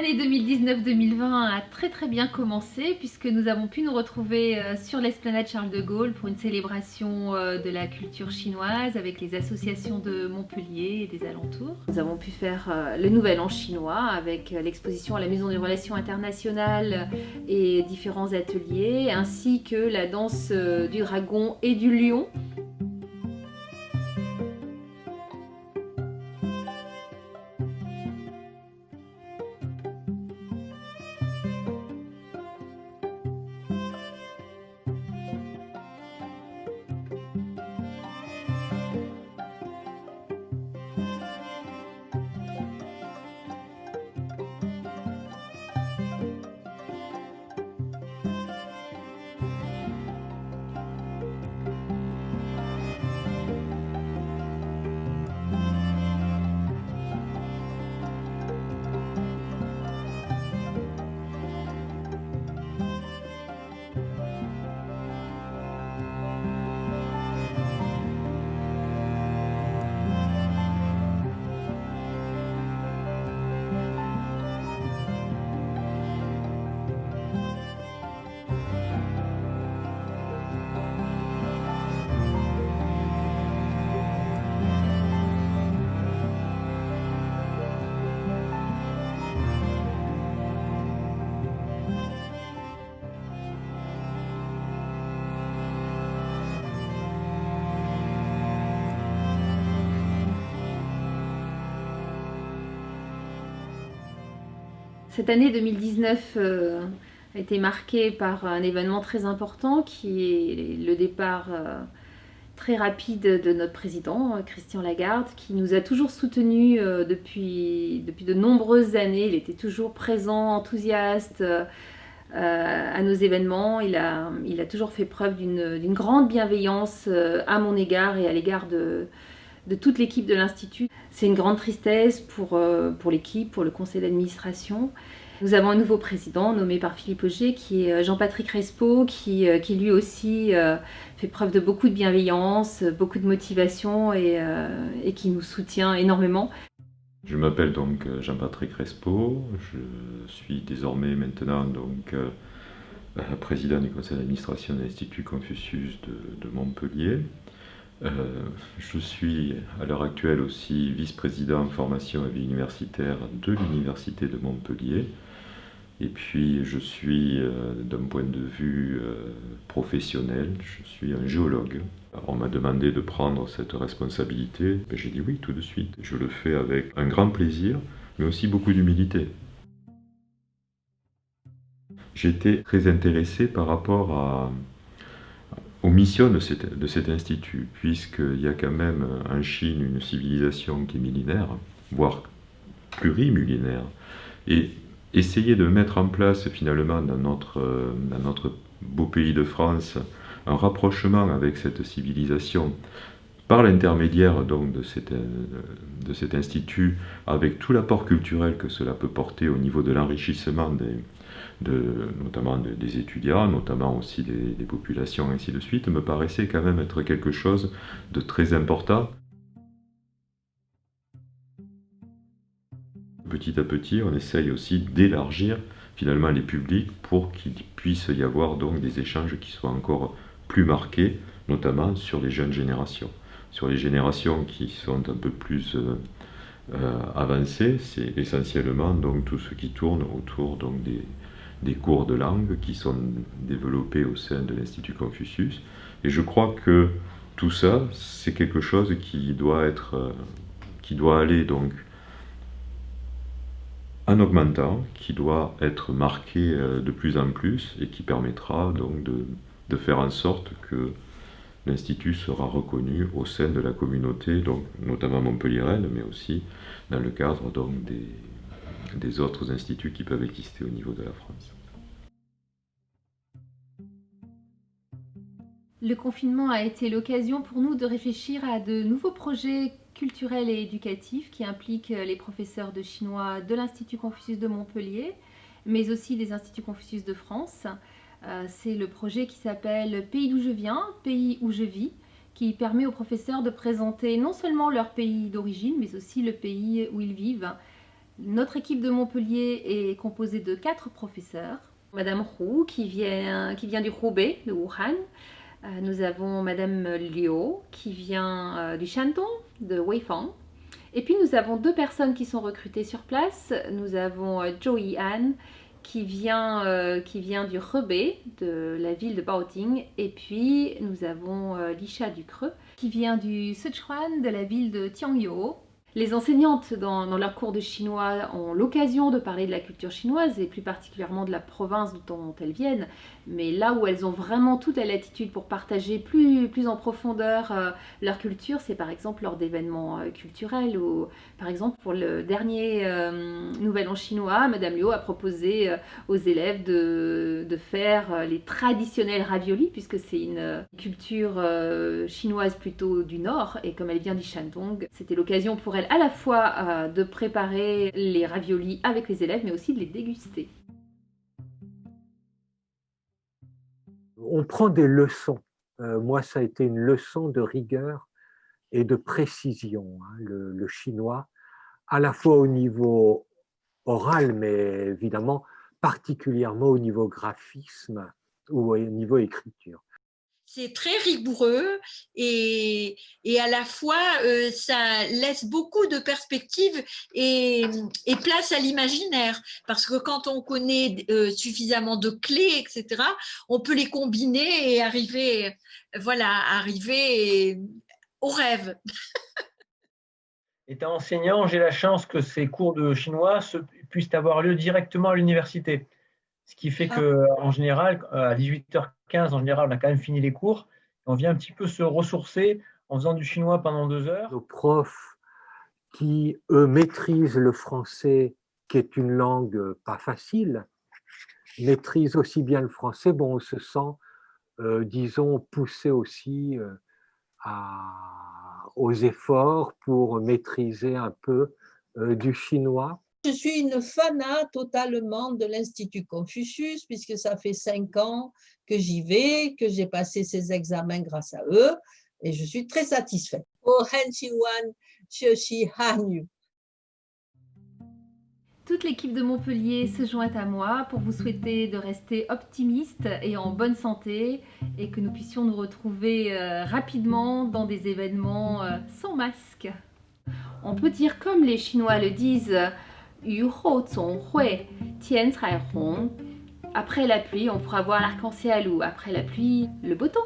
L'année 2019-2020 a très bien commencé puisque nous avons pu nous retrouver sur l'esplanade Charles de Gaulle pour une célébration de la culture chinoise avec les associations de Montpellier et des alentours. Nous avons pu faire le Nouvel An chinois avec l'exposition à la Maison des Relations Internationales et différents ateliers, ainsi que la danse du dragon et du lion. Cette année 2019 a été marquée par un événement très important qui est le départ très rapide de notre président, Christian Lagarde, qui nous a toujours soutenus depuis de nombreuses années. Il était toujours présent, enthousiaste à nos événements. Il a toujours fait preuve d'une grande bienveillance à mon égard et à l'égard de toute l'équipe de l'Institut. C'est une grande tristesse pour l'équipe, pour le conseil d'administration. Nous avons un nouveau président nommé par Philippe Auger, qui est Jean-Patrick Respeau, qui lui aussi fait preuve de beaucoup de bienveillance, beaucoup de motivation et qui nous soutient énormément. Je m'appelle donc Jean-Patrick Respeau, je suis désormais maintenant président du conseil d'administration de l'Institut Confucius de Montpellier. Je suis à l'heure actuelle aussi vice-président formation et vie universitaire de l'Université de Montpellier. Et puis je suis, d'un point de vue professionnel, je suis un géologue. On m'a demandé de prendre cette responsabilité, j'ai dit oui tout de suite. Je le fais avec un grand plaisir, mais aussi beaucoup d'humilité. J'étais très intéressé par rapport aux missions de cet institut, puisqu'il y a quand même en Chine une civilisation qui est millénaire, voire plurimillénaire. Et essayer de mettre en place finalement dans notre beau pays de France un rapprochement avec cette civilisation par l'intermédiaire donc de cet institut, avec tout l'apport culturel que cela peut porter au niveau de l'enrichissement notamment des étudiants, notamment aussi des populations, ainsi de suite, me paraissait quand même être quelque chose de très important. Petit à petit, on essaye aussi d'élargir finalement les publics pour qu'il puisse y avoir donc des échanges qui soient encore plus marqués, notamment sur les jeunes générations. Sur les générations qui sont un peu plus avancées, c'est essentiellement donc tout ce qui tourne autour donc des cours de langue qui sont développés au sein de l'Institut Confucius. Et je crois que tout ça, c'est quelque chose qui doit aller donc en augmentant, qui doit être marqué de plus en plus et qui permettra donc de faire en sorte que l'Institut sera reconnu au sein de la communauté, donc notamment montpelliéraine, mais aussi dans le cadre donc des autres instituts qui peuvent exister au niveau de la France. Le confinement a été l'occasion pour nous de réfléchir à de nouveaux projets culturels et éducatifs qui impliquent les professeurs de chinois de l'Institut Confucius de Montpellier, mais aussi des Instituts Confucius de France. C'est le projet qui s'appelle Pays d'où je viens, pays où je vis, qui permet aux professeurs de présenter non seulement leur pays d'origine, mais aussi le pays où ils vivent. Notre équipe de Montpellier est composée de 4 professeurs. Madame Hu qui vient du Hubei, de Wuhan. Nous avons Madame Liu qui vient du Shandong, de Weifang. Et puis nous avons 2 personnes qui sont recrutées sur place. Nous avons Zhou Yian qui vient du Hebei, de la ville de Baoting. Et puis nous avons Lisha Ducreux qui vient du Sichuan, de la ville de Tiangyou. Les enseignantes dans leurs cours de chinois ont l'occasion de parler de la culture chinoise et plus particulièrement de la province dont elles viennent. Mais là où elles ont vraiment toute la latitude pour partager plus en profondeur leur culture, c'est par exemple lors d'événements culturels. Ou, par exemple, pour le dernier Nouvel An chinois, Madame Liu a proposé aux élèves de faire les traditionnels raviolis, puisque c'est une culture chinoise plutôt du nord, et comme elle vient du Shandong, c'était l'occasion pour elle à la fois de préparer les raviolis avec les élèves, mais aussi de les déguster. On prend des leçons. Moi, ça a été une leçon de rigueur et de précision, hein, le chinois, à la fois au niveau oral, mais évidemment particulièrement au niveau graphisme ou au niveau écriture. C'est très rigoureux et à la fois, ça laisse beaucoup de perspectives et place à l'imaginaire. Parce que quand on connaît suffisamment de clés, etc., on peut les combiner et arriver au rêve. Étant enseignant, j'ai la chance que ces cours de chinois puissent avoir lieu directement à l'université. Ce qui fait qu'en général, à 18h15, en général, on a quand même fini les cours. On vient un petit peu se ressourcer en faisant du chinois pendant 2 heures. Nos profs qui, eux, maîtrisent le français, qui est une langue pas facile, maîtrisent aussi bien le français, bon, on se sent, disons, poussé aussi aux efforts pour maîtriser un peu du chinois. Je suis une fanat totalement de l'Institut Confucius, puisque ça fait 5 ans que j'y vais, que j'ai passé ces examens grâce à eux, et je suis très satisfaite. Toute l'équipe de Montpellier se joint à moi pour vous souhaiter de rester optimiste et en bonne santé et que nous puissions nous retrouver rapidement dans des événements sans masque. On peut dire comme les Chinois le disent, après la pluie, on pourra voir l'arc-en-ciel ou après la pluie, le beau temps.